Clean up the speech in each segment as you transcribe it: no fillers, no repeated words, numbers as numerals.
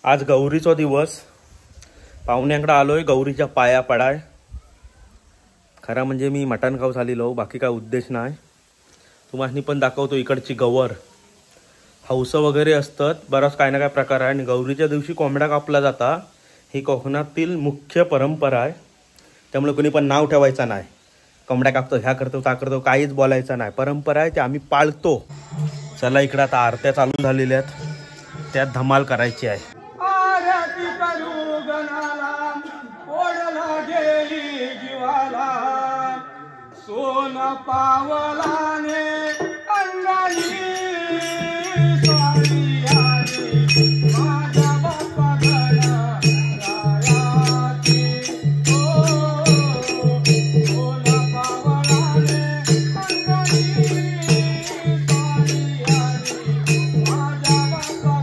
आज गौरीचा दिवस, पाहुण्यांकडे आलोय गौरीच्या पाया पडाय. खरा म्हणजे मी मटण खाऊ झालेलो, बाकी काय उद्देश नाही. तुम्हाला पण दाखवतो इकडची गवर, हौस वगैरे असतात, बराच काय ना काय प्रकार आहे. आणि गौरीच्या दिवशी कोंबडा कापला जाता, ही कोकणातील मुख्य परंपरा आहे. त्यामुळे कोणी पण नाव ठेवायचं नाही, कोंबड्या कापतो ह्या करतो त्या करतो, काहीच बोलायचं नाही. परंपरा आहे, ते आम्ही पाळतो. चला इकडे आता आरत्या चालू झालेल्या आहेत, त्यात धमाल करायची आहे. आरती करू गणाला, ओढला गेली जीवाला, सोन पावलाने अंगाई स्वारी आली, माझा बाप्पा गणा रायाची. सोन पावलाने अंगाई स्वारी आली, माझा बाप्पा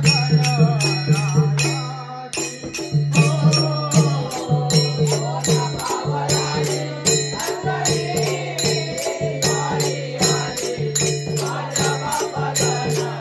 गणा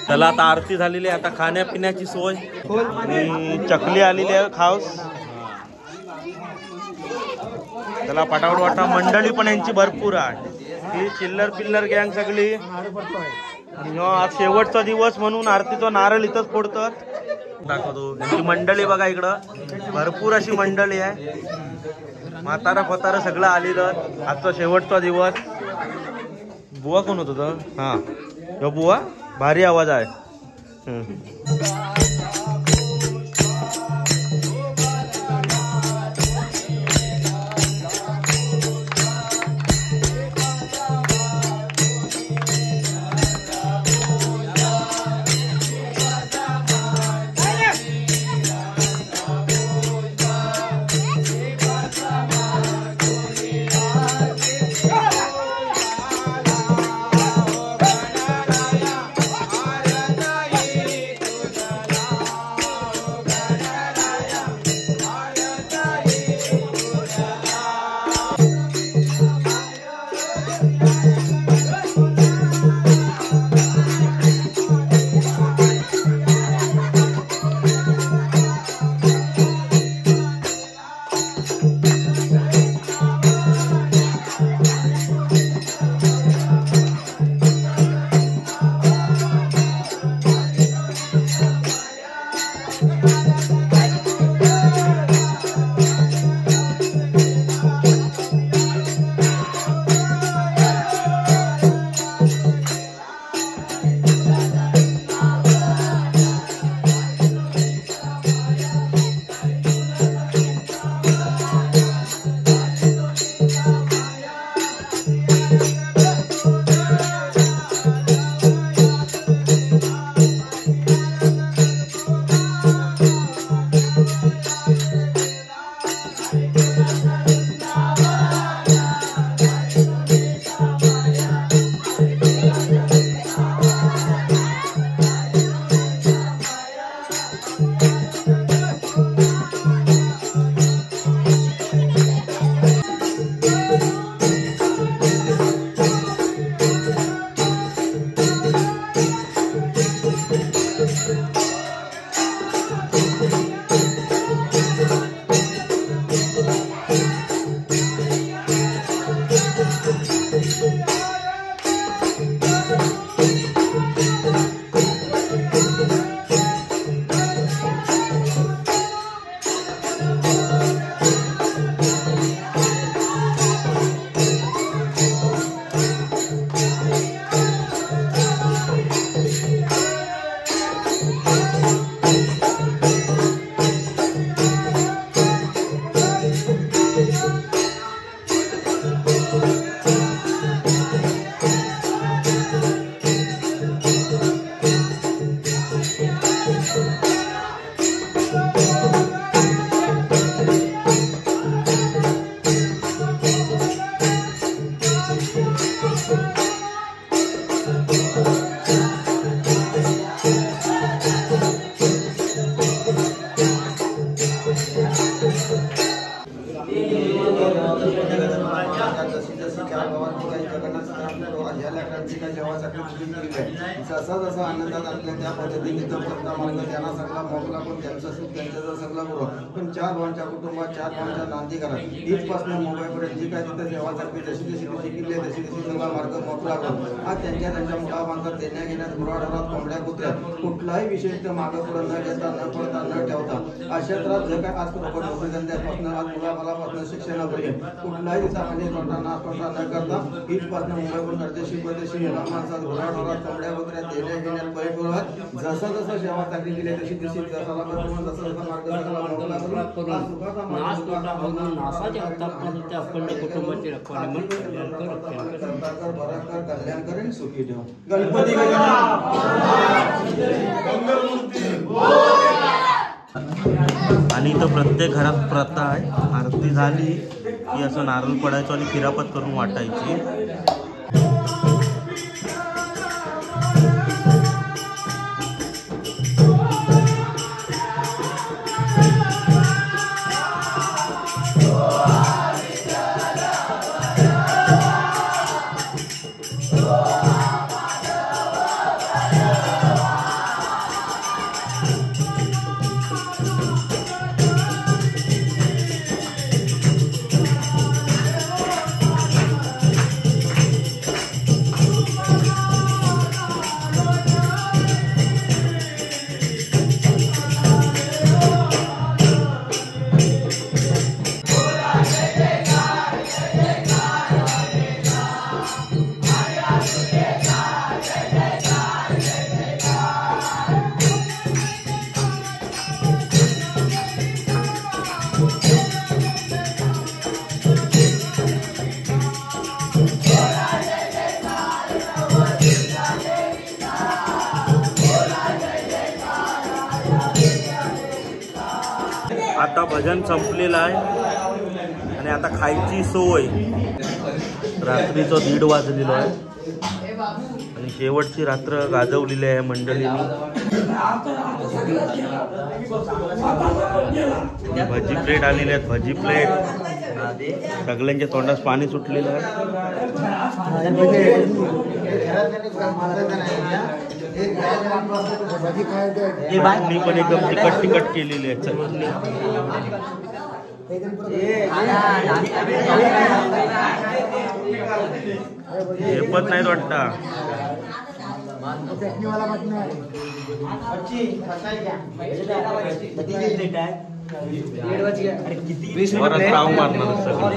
चला आता आरती झालेली आहे, आता खाण्यापिण्याची सोय. चकली आलेली आहे, खास. चला पटापट वाटा. मंडळी पण यांची भरपूर आहे, ही चिल्लर पिल्लर गँग सगळी. आज शेवटचा दिवस म्हणून आरतीचा नारळ इथंच फोडतात. दाखवतो यांची मंडळी बघा, इकडं भरपूर अशी मंडळी आहे. म्हातारा फतारा सगळं आलेलं. आजचा शेवटचा दिवस. बुवा कोण होत होतं? हा यो बुवा, भारी आवाज आहे. जशी जशी 4 गावात काही जगन्नाथ ह्या लेकरांची काही जेव्हासाठी बुकिंग केली आहे जसा जसा आनंदात आणल्या त्या पद्धतीने तो करता मार्ग त्यांना सगळा मोकला पण त्यांचं सुख त्यांचं सगळं बरोबर पण 4 भावांच्या कुटुंबात 4 भावांच्या नांदी करा इथपासून मुंबईपर्यंत जी काय तिथे जेव्हासाठी जशी जशी कृषी केली आहे तशी तशी सगळा मार्ग मोकला करून आज त्यांच्या मुलाबांधात देण्या घेण्यात गुराढोरात कोंबड्या कुत्र्यात कुठलाही विशेष मागं पुढं न घेता न पडता न ठेवता अशा तर जे काय आज रोबोट नोकरीधंद्यापासून आज मुलाबालापासून शिक्षणापर्यंत कुठलाही दिवसामध्ये तोटा न करता हीचपासून मुंबईकडून परदेशी परदेशी मुला माणसात गुराढोरात कोंबड्या कुत्र्यात देण्या घेण्यात परिपूर्वक जसं जसं सेवा चांगली केली तशी तशी जसाला बदलून जसं जसं मार्ग सगळा मोकळा करून आज सुखाचा मार्ग नासाच्या हातात त्या अखंड कुटुंबाची रखवाली कल्याण करेन सुखी ठेव गणपती आणि इथं प्रत्येक घरात प्रथा आहे आरती झाली की असं नारळ पडायचं आणि खिरापत करून वाटायची. आता भजन संपलेलं आहे आणि आता खायची सोय. रात्रीचं 1:30 वाजलेलो आहे आणि शेवटची रात्र गाजवलेली आहे मंडळींनी. भजी प्लेट आलेले आहेत, भजी प्लेट. सगळ्यांच्या तोंडात पाणी सुटलेलं आहे. चटणी पण एकदम तिखट केलेली आहे. चटणी झेपत नाही वाटतं. परत राव मारणार सगळं.